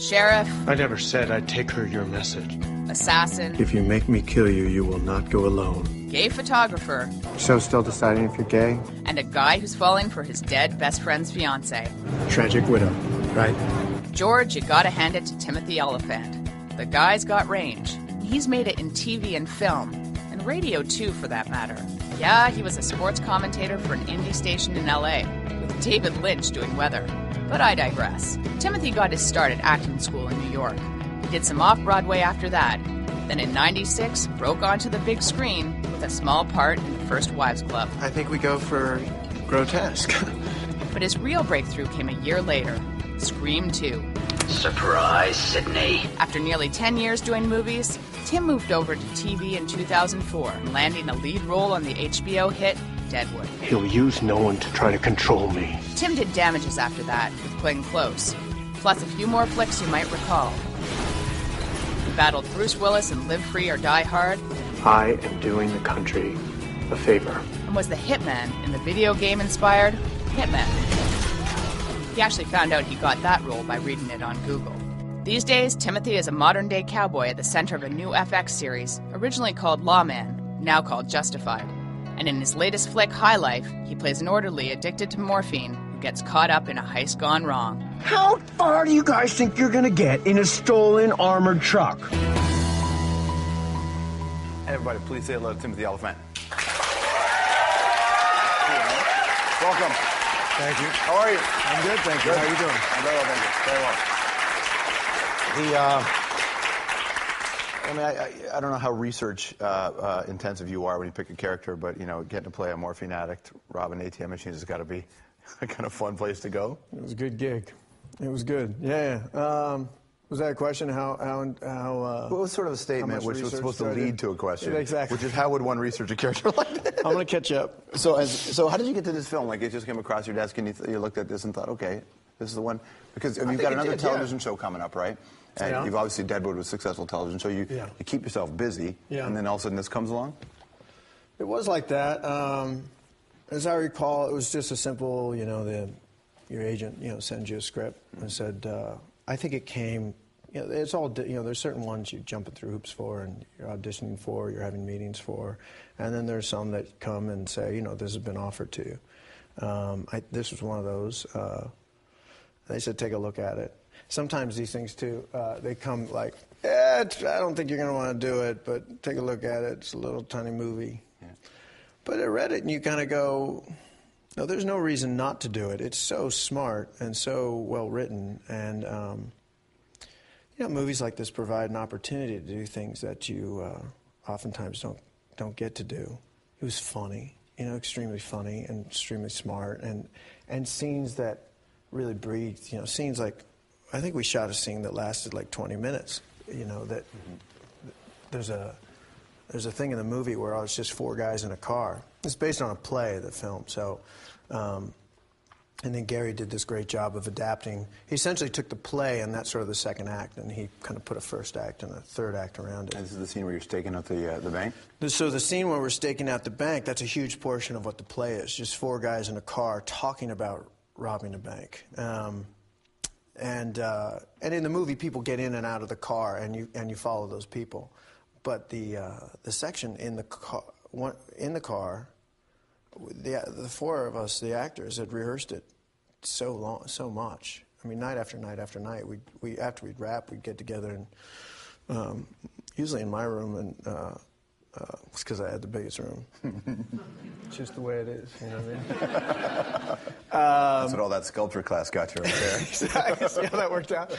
Sheriff. I never said I'd take her your message. Assassin. If you make me kill you, you will not go alone. Gay photographer. So still deciding if you're gay? And a guy who's falling for his dead best friend's fiancée. Tragic widow, right? George, you gotta hand it to Timothy Olyphant. The guy's got range. He's made it in TV and film. And radio, too, for that matter. Yeah, he was a sports commentator for an indie station in L.A., with David Lynch doing weather. But I digress. Timothy got his start at acting school in New York. He did some off-Broadway after that. Then in '96, broke onto the big screen with a small part in The First Wives Club. I think we go for grotesque. But his real breakthrough came a year later. Scream 2. Surprise, Sydney. After nearly 10 years doing movies, Tim moved over to TV in 2004, landing a lead role on the HBO hit Deadwood. He'll use no one to try to control me. Tim did Damages after that, with Glenn Close, plus a few more flicks you might recall. He battled Bruce Willis in Live Free or Die Hard. I am doing the country a favor. And was the hitman in the video game-inspired Hitman. He actually found out he got that role by reading it on Google. These days, Timothy is a modern-day cowboy at the center of a new FX series, originally called Lawman, now called Justified. And in his latest flick, High Life, he plays an orderly addicted to morphine who gets caught up in a heist gone wrong. How far do you guys think you're gonna get in a stolen armored truck? Everybody, please say hello to Timothy Olyphant. Welcome. Thank you. How are you? I'm good, thank you. How are you doing? I'm very well, thank you. Very well. I mean, I don't know how research intensive you are when you pick a character, but, you know, getting to play a morphine addict, robbing ATM machines has got to be a kind of fun place to go. It was a good gig. It was good. Yeah. Was that a question? How well, it was sort of a statement which was supposed to lead to a question. Yeah, exactly. Which is, how would one research a character like this? I'm going to catch up. So how did you get to this film? Like, it just came across your desk and you looked at this and thought, okay, this is the one? Because you've got another television show coming up, right? And you've obviously, Deadwood was a successful television show. You keep yourself busy, and then all of a sudden this comes along? It was like that. As I recall, it was just a simple, your agent, sends you a script and said, I think it came, it's all, there's certain ones you're jumping through hoops for and you're auditioning for, you're having meetings for, and then there's some that come and say, this has been offered to you. This was one of those. They said, take a look at it. Sometimes these things, too, they come like, I don't think you're going to want to do it, but take a look at it. It's a little tiny movie. Yeah. But I read it, and you kind of go, no, there's no reason not to do it. It's so smart and so well written. And, movies like this provide an opportunity to do things that you oftentimes don't get to do. It was funny, extremely funny and extremely smart. And scenes that really breathed, scenes like, I think we shot a scene that lasted like 20 minutes. That there's a thing in the movie where it's just four guys in a car. It's based on a play, the film. So, and then Gary did this great job of adapting. He essentially took the play and that's sort of the second act, and he kind of put a first act and a third act around it. And this is the scene where you're staking out the bank? So the scene where we're staking out the bank, that's a huge portion of what the play is. Just four guys in a car talking about robbing a bank. And in the movie, people get in and out of the car, and you follow those people. But the section in the car, the four of us, the actors, had rehearsed it so much. I mean, night after night after night. We after we'd wrap, we'd get together and usually in my room, and it's because I had the biggest room. It's just the way it is, you know what I mean? That's what all that sculpture class got you over there. Exactly. See how that worked out?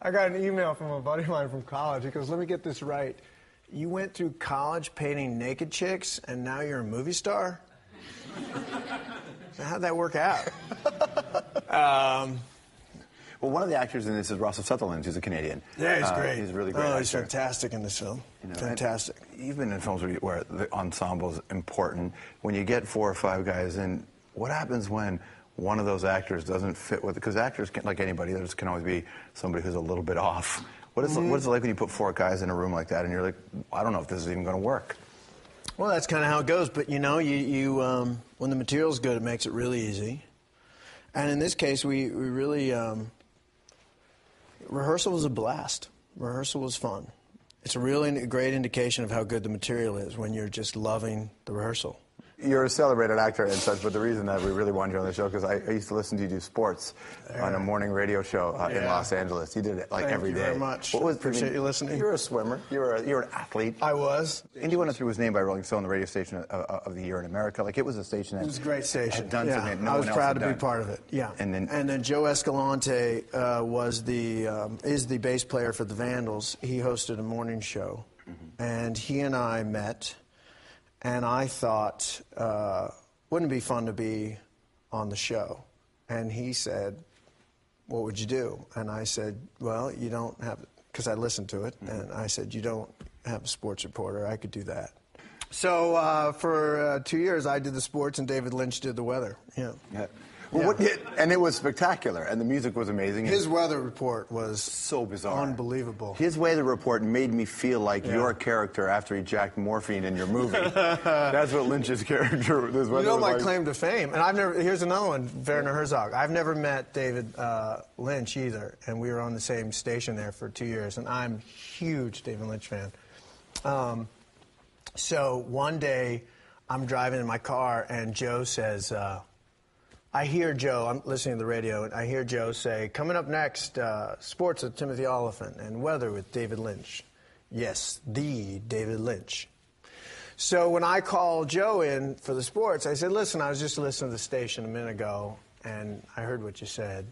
I got an email from a buddy of mine from college. He goes, let me get this right. You went through college painting naked chicks, and now you're a movie star? So how'd that work out? Well, one of the actors in this is Russell Sutherland, who's a Canadian. Yeah, he's great. He's a really great actor. actor. He's fantastic in this film. Fantastic. You've been in films where the ensemble is important. When you get 4 or 5 guys in, what happens when one of those actors doesn't fit with it? Because actors, like anybody, there can always be somebody who's a little bit off. What is it like when you put 4 guys in a room like that and you're like, I don't know if this is even going to work? Well, that's kind of how it goes. But, when the material's good, it makes it really easy. And in this case, we really Rehearsal was a blast. Rehearsal was fun. It's a really great indication of how good the material is when you're just loving the rehearsal. You're a celebrated actor and such, but the reason that we really wanted you on the show, because I used to listen to you do sports on a morning radio show in Los Angeles. You did it every day. Thank you very much. Appreciate you listening. You're a swimmer. You're an athlete. I was. Indy 103 was named by Rolling Stone the radio station of the year in America. Like, it was a station that... It was a great station. Had done something that no one else I was proud had to done. be part of it, yeah. And then Joe Escalante is the bass player for the Vandals. He hosted a morning show, and he and I met, and I thought... wouldn't it be fun to be on the show? And he said, what would you do? And I said, well, you don't have, because I listened to it, and I said, you don't have a sports reporter. I could do that. So for 2 years, I did the sports, and David Lynch did the weather. Yeah. Well, and it was spectacular, and the music was amazing. His weather report was so bizarre. Unbelievable. His weather report made me feel like your character after he jacked morphine in your movie. That's what Lynch's character, his weather You know was my like. claim to fame, and here's another one, Werner Herzog. I've never met David Lynch either, and we were on the same station there for 2 years, and I'm a huge David Lynch fan. So one day, I'm driving in my car, and Joe says, I hear Joe, I'm listening to the radio, and I hear Joe say, coming up next, sports with Timothy Olyphant and weather with David Lynch. Yes, the David Lynch. So when I called Joe in for the sports, I said, listen, I was just listening to the station a minute ago, and I heard what you said.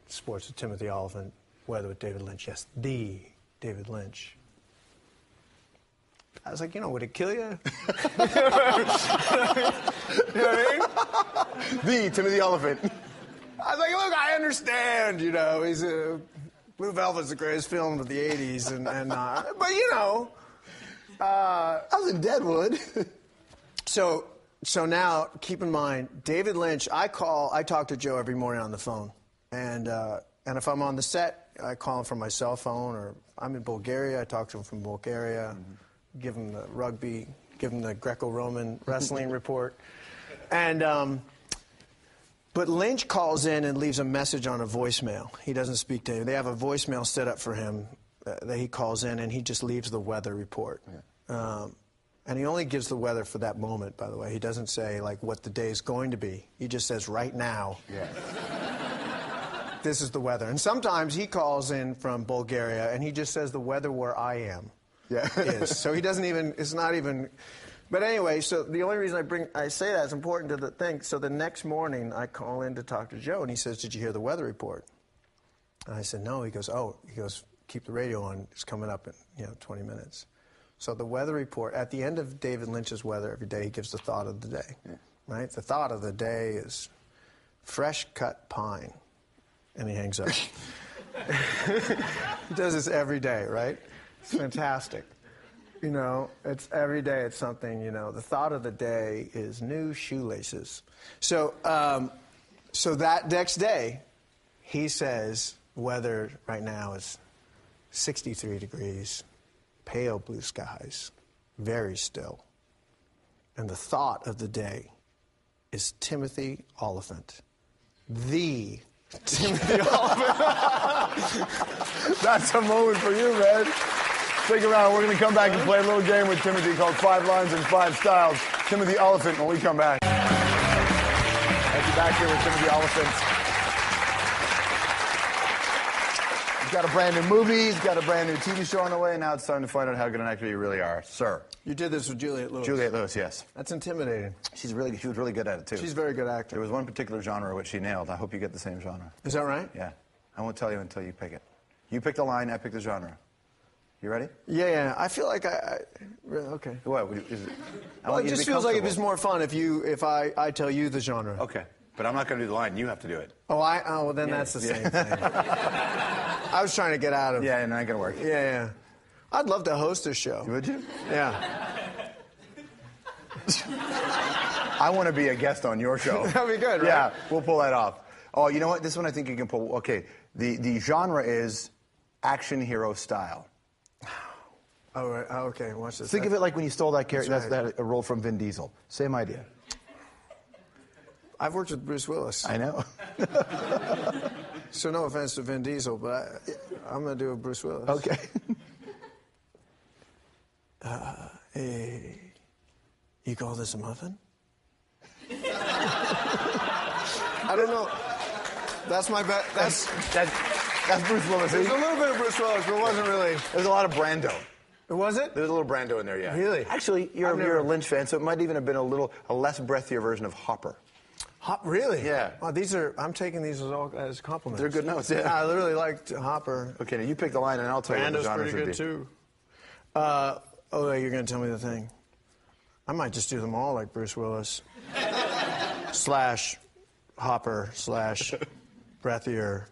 Sports with Timothy Olyphant, weather with David Lynch. Yes, the David Lynch. I was like, would it kill you? You know what I mean? The Timothy Olyphant. I was like, look, I understand, he's Blue Velvet's the greatest film of the 80s, but I was in Deadwood. So now, keep in mind, David Lynch, I talk to Joe every morning on the phone, and if I'm on the set, I call him from my cell phone, or I'm in Bulgaria, I talk to him from Bulgaria. Give him the rugby, give him the Greco-Roman wrestling report. And, but Lynch calls in and leaves a message on a voicemail. He doesn't speak to him. They have a voicemail set up for him that he calls in, and he just leaves the weather report. Yeah. And he only gives the weather for that moment, by the way. He doesn't say, what the day is going to be. He just says, right now. Yeah. This is the weather. And sometimes he calls in from Bulgaria, and he just says the weather where I am. Yeah. Is. So he doesn't even, it's not even, but anyway, so the only reason I say that is important to the thing. So the next morning I call in to talk to Joe, and he says, did you hear the weather report? And I said, no. He goes, keep the radio on. It's coming up in, 20 minutes. So the weather report, at the end of David Lynch's weather every day, he gives the thought of the day, right? The thought of the day is fresh cut pine. And he hangs up. He does this every day, right? It's fantastic. It's every day it's something, The thought of the day is new shoelaces. So that next day, he says, weather right now is 63 degrees, pale blue skies, very still. And the thought of the day is Timothy Olyphant. The Timothy Olyphant. That's a moment for you, man. Stick around. We're going to come back and play a little game with Timothy called 5 Lines and 5 Styles. Timothy Olyphant when we come back. Thank you back here with Timothy Olyphant. He's got a brand new movie. He's got a brand new TV show on the way. Now it's time to find out how good an actor you really are, sir. You did this with Juliette Lewis. Juliette Lewis, yes. That's intimidating. She was really good at it, too. She's a very good actor. There was one particular genre which she nailed. I hope you get the same genre. Is that right? Yeah. I won't tell you until you pick it. You pick the line, I pick the genre. You ready? Yeah. I feel like okay. What? Is it, well, it just feels like it was more fun if I tell you the genre. Okay. But I'm not going to do the line. You have to do it. Oh, well, then that's the same thing. I was trying to get out of... Yeah, not going to work. Yeah. I'd love to host a show. Would you? Yeah. I want to be a guest on your show. That'd be good, right? Yeah, we'll pull that off. Oh, you know what? This one I think you can pull. Okay. The genre is action hero style. Oh, right. Oh, okay. Watch this. Think of it like when you stole that character. That's right. That's a role from Vin Diesel. Same idea. I've worked with Bruce Willis. I know. So no offense to Vin Diesel, but I'm going to do a Bruce Willis. Okay. Hey, you call this a muffin? I don't know. That's my bet. That's Bruce Willis. There's a little bit of Bruce Willis, but it wasn't really. There's a lot of Brando. Was it? There's a little Brando in there, yeah. Really? Actually, you're a Lynch fan, so it might even have been a less breathier version of Hopper. Really? Yeah. Oh, I'm taking these as compliments. They're good notes, yeah. I really liked Hopper. Okay, now you pick the line, and I'll tell you what the Brando's genre pretty should good be. too. You're going to tell me the thing. I might just do them all like Bruce Willis. / Hopper / breathier.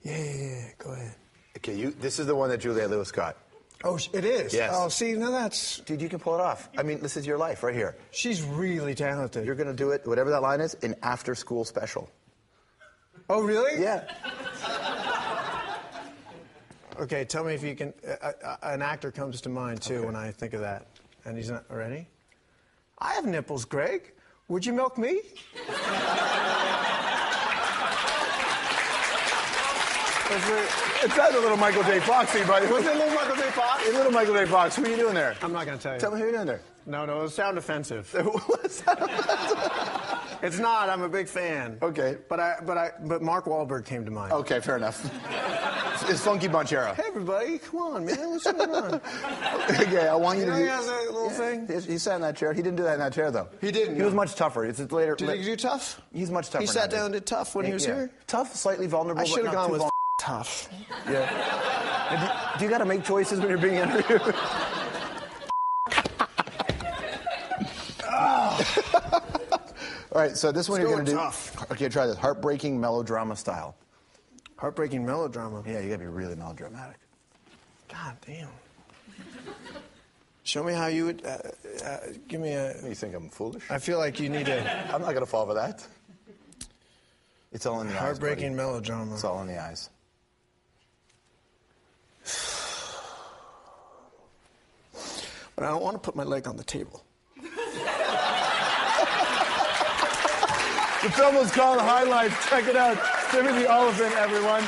Yeah, go ahead. Okay, this is the one that Juliette Lewis got. Oh, it is? Yes. Oh, see, now that's... Dude, you can pull it off. I mean, this is your life right here. She's really talented. You're going to do it, whatever that line is, an after-school special. Oh, really? Yeah. Okay, tell me if you can... an actor comes to mind, too, when I think of that. And he's not... Ready? I have nipples, Greg. Would you milk me? It sounds a little Michael J. Foxy, but... Was it a little Michael J. Fox? A little Michael J. Fox. Who are you doing there? I'm not going to tell you. Tell me who you're doing there. No, it would sound offensive. What's that? It's not. I'm a big fan. Okay. But Mark Wahlberg came to mind. Okay, fair enough. It's Funky Bunch era. Hey, everybody, come on, man. What's going on? Okay, I want you to He do... has a little thing. He sat in that chair. He didn't do that in that chair, though. He didn't, He no. was much tougher. It's later... Did he do tough? He's much tougher He sat now, down and did tough when he was here? Tough, slightly vulnerable, I should have but not gone too with vulnerable. tough. Yeah. Do you got to make choices when you're being interviewed? All right, so this one Let's you're go going to do... tough. Okay, try this. Heartbreaking melodrama style. Heartbreaking melodrama. Yeah, you got to be really melodramatic. God damn. Show me how you would... give me a... You think I'm foolish? I feel like you need to... I'm not going to fall for that. It's all in the eyes, Heartbreaking buddy. melodrama. It's all in the eyes. But I don't want to put my leg on the table. The film was called High Life. Check it out. Timothy Olyphant, everyone.